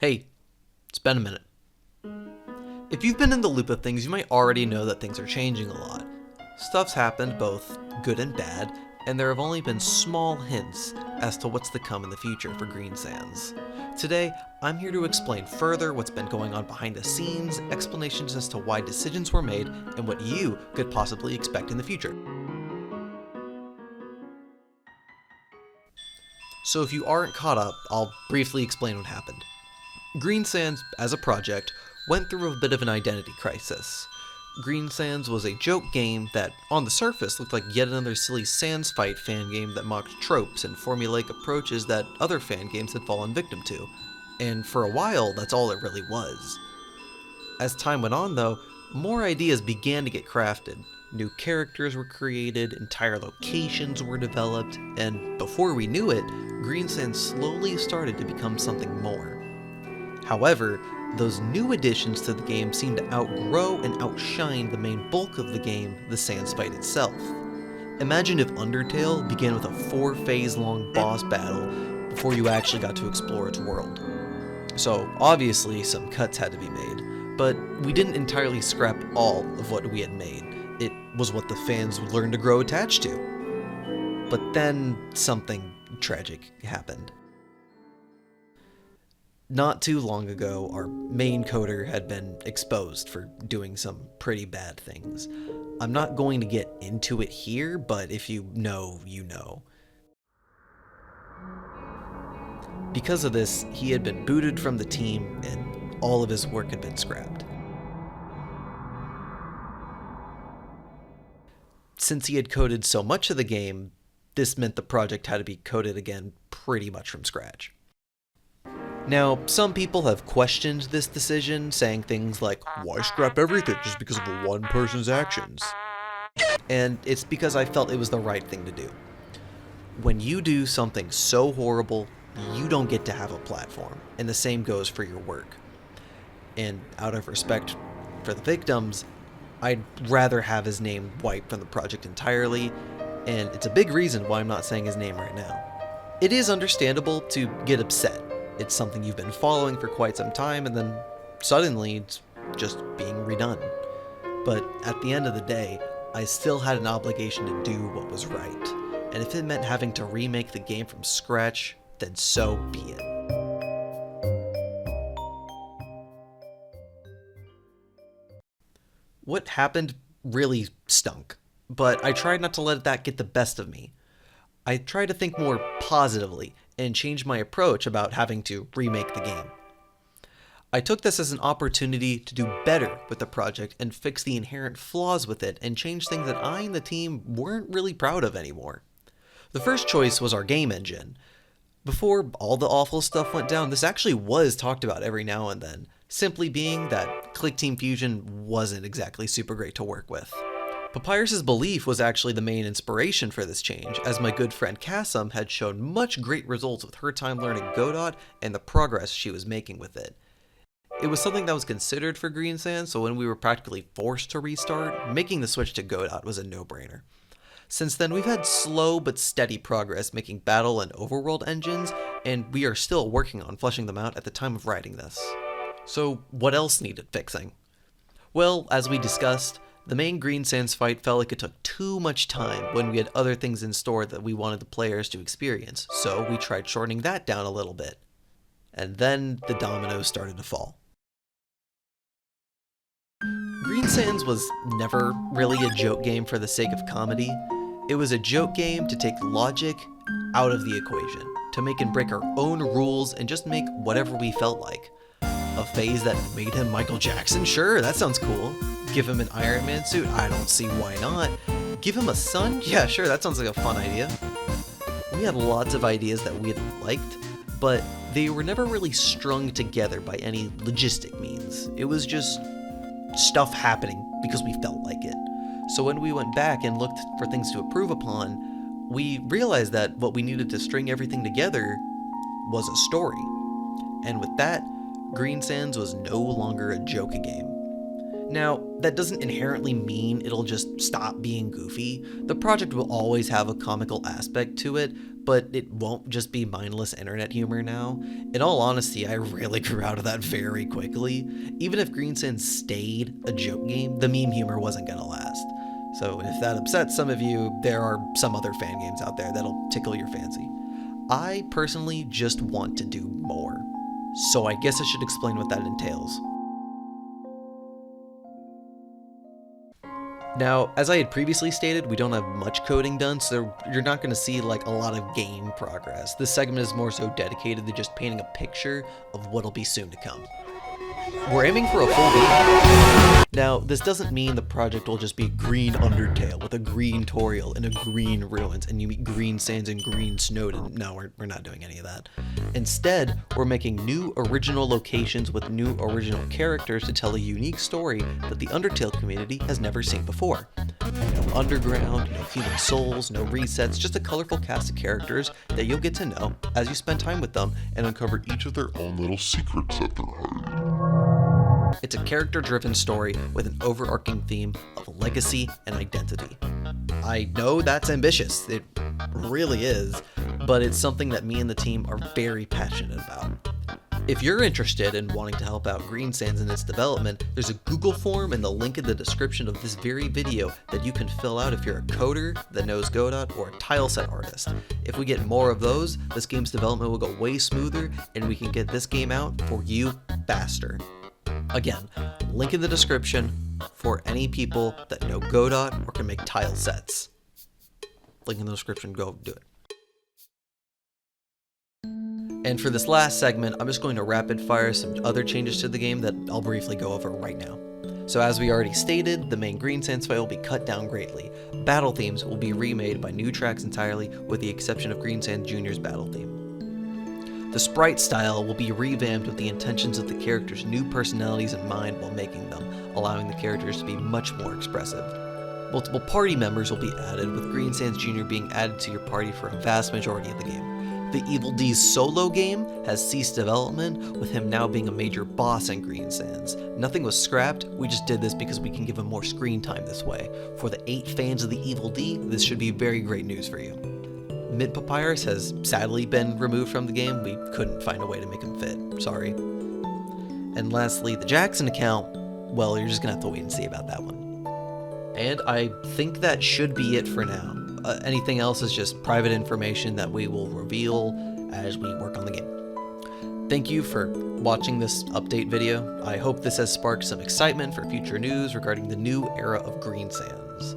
Hey, it's been a minute. If you've been in the loop of things, you might already know that things are changing a lot. Stuff's happened, both good and bad, and there have only been small hints as to what's to come in the future for Green Sands. Today, I'm here to explain further what's been going on behind the scenes, explanations as to why decisions were made, and what you could possibly expect in the future. So if you aren't caught up, I'll briefly explain what happened. Green Sands, as a project, went through a bit of an identity crisis. Green Sands was a joke game that, on the surface, looked like yet another silly Sands Fight fan game that mocked tropes and formulaic approaches that other fan games had fallen victim to. And for a while, that's all it really was. As time went on, though, more ideas began to get crafted. New characters were created, entire locations were developed, and before we knew it, Green Sands slowly started to become something more. However, those new additions to the game seemed to outgrow and outshine the main bulk of the game, the Sands Fight itself. Imagine if Undertale began with a 4-phase long boss battle before you actually got to explore its world. So obviously some cuts had to be made, but we didn't entirely scrap all of what we had made. It was what the fans would learn to grow attached to. But then something tragic happened. Not too long ago, our main coder had been exposed for doing some pretty bad things. I'm not going to get into it here, but if you know, you know. Because of this, he had been booted from the team, and all of his work had been scrapped. Since he had coded so much of the game, this meant the project had to be coded again pretty much from scratch. Now, some people have questioned this decision, saying things like, why scrap everything just because of one person's actions? And it's because I felt it was the right thing to do. When you do something so horrible, you don't get to have a platform, and the same goes for your work. And out of respect for the victims, I'd rather have his name wiped from the project entirely, and it's a big reason why I'm not saying his name right now. It is understandable to get upset. It's something you've been following for quite some time, and then suddenly it's just being redone. But at the end of the day, I still had an obligation to do what was right. And if it meant having to remake the game from scratch, then so be it. What happened really stunk, but I tried not to let that get the best of me. I tried to think more positively and change my approach about having to remake the game. I took this as an opportunity to do better with the project and fix the inherent flaws with it and change things that I and the team weren't really proud of anymore. The first choice was our game engine. Before all the awful stuff went down, this actually was talked about every now and then, simply being that Click Team Fusion wasn't exactly super great to work with. Papyrus's belief was actually the main inspiration for this change, as my good friend Kassam had shown much great results with her time learning GODOT and the progress she was making with it. It was something that was considered for Green Sands, so when we were practically forced to restart, making the switch to GODOT was a no-brainer. Since then, we've had slow but steady progress making battle and overworld engines, and we are still working on fleshing them out at the time of writing this. So what else needed fixing? Well, as we discussed, the main Green Sands fight felt like it took too much time when we had other things in store that we wanted the players to experience, so we tried shortening that down a little bit. And then the dominoes started to fall. Green Sands was never really a joke game for the sake of comedy. It was a joke game to take logic out of the equation, to make and break our own rules and just make whatever we felt like. A phase that made him Michael Jackson? Sure, that sounds cool. Give him an Iron Man suit? I don't see why not. Give him a son? Yeah, sure, that sounds like a fun idea. We had lots of ideas that we had liked, but they were never really strung together by any logistic means. It was just stuff happening because we felt like it. So when we went back and looked for things to improve upon, we realized that what we needed to string everything together was a story. And with that, Green Sands was no longer a joke game. Now, that doesn't inherently mean it'll just stop being goofy. The project will always have a comical aspect to it, but it won't just be mindless internet humor now. In all honesty, I really grew out of that very quickly. Even if Green Sands stayed a joke game, the meme humor wasn't gonna last. So if that upsets some of you, there are some other fan games out there that'll tickle your fancy. I personally just want to do more. So I guess I should explain what that entails. Now, as I had previously stated, we don't have much coding done, so you're not going to see like a lot of game progress. This segment is more so dedicated to just painting a picture of what'll be soon to come. We're aiming for a full game. Now, this doesn't mean the project will just be Green Undertale with a green Toriel and a green Ruins, and you meet Green Sands and Green Snowden. No, we're not doing any of that. Instead, we're making new original locations with new original characters to tell a unique story that the Undertale community has never seen before. No underground, no human souls, no resets, just a colorful cast of characters that you'll get to know as you spend time with them and uncover each of their own little secrets that they're hiding. It's a character-driven story with an overarching theme of legacy and identity. I know that's ambitious, it really is, but it's something that me and the team are very passionate about. If you're interested in wanting to help out Green Sands in its development, there's a Google form in the link in the description of this very video that you can fill out if you're a coder that knows GODOT or a tileset artist. If we get more of those, this game's development will go way smoother and we can get this game out for you faster. Again, link in the description for any people that know GODOT or can make tile sets. Link in the description, go do it. And for this last segment, I'm just going to rapid fire some other changes to the game that I'll briefly go over right now. So as we already stated, the main Green Sands fight will be cut down greatly. Battle themes will be remade by new tracks entirely, with the exception of Green Sands Jr.'s battle theme. The sprite style will be revamped with the intentions of the characters' new personalities in mind while making them, allowing the characters to be much more expressive. Multiple party members will be added, with Green Sands Jr. being added to your party for a vast majority of the game. The Evil D's solo game has ceased development, with him now being a major boss in Green Sands. Nothing was scrapped, we just did this because we can give him more screen time this way. For the 8 fans of the Evil D, this should be very great news for you. Mid Papyrus has sadly been removed from the game, we couldn't find a way to make him fit, sorry. And lastly, the Jackson account, well, you're just gonna have to wait and see about that one. And I think that should be it for now. Anything else is just private information that we will reveal as we work on the game. Thank you for watching this update video. I hope this has sparked some excitement for future news regarding the new era of Green Sands.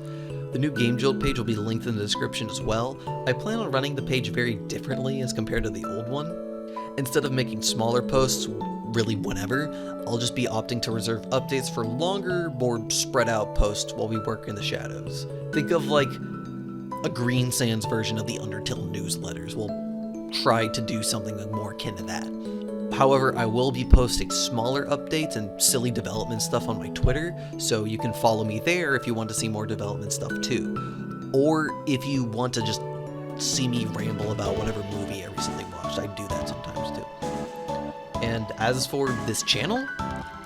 The new Game Jolt page will be linked in the description as well. I plan on running the page very differently as compared to the old one. Instead of making smaller posts really whenever, I'll just be opting to reserve updates for longer, more spread out posts while we work in the shadows. Think of like a Green Sands version of the Undertale newsletters. We'll try to do something more akin to that. However, I will be posting smaller updates and silly development stuff on my Twitter, so you can follow me there if you want to see more development stuff too. Or if you want to just see me ramble about whatever movie I recently watched, I do that sometimes too. And as for this channel,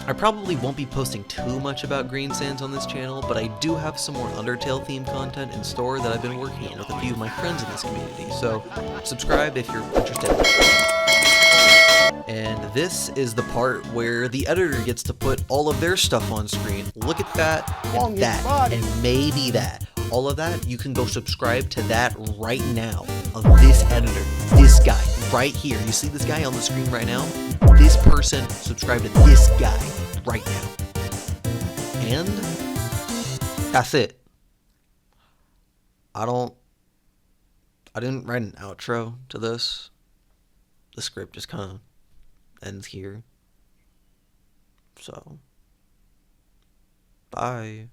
I probably won't be posting too much about Green Sands on this channel, but I do have some more Undertale themed content in store that I've been working on with a few of my friends in this community, so subscribe if you're interested. And this is the part where the editor gets to put all of their stuff on screen. Look at that, and that, and maybe that. All of that, you can go subscribe to that right now of this editor, this guy right here. You see this guy on the screen right now? This person, subscribe to this guy right now. And that's it. I didn't write an outro to this. The script just kind of ends here. So, bye.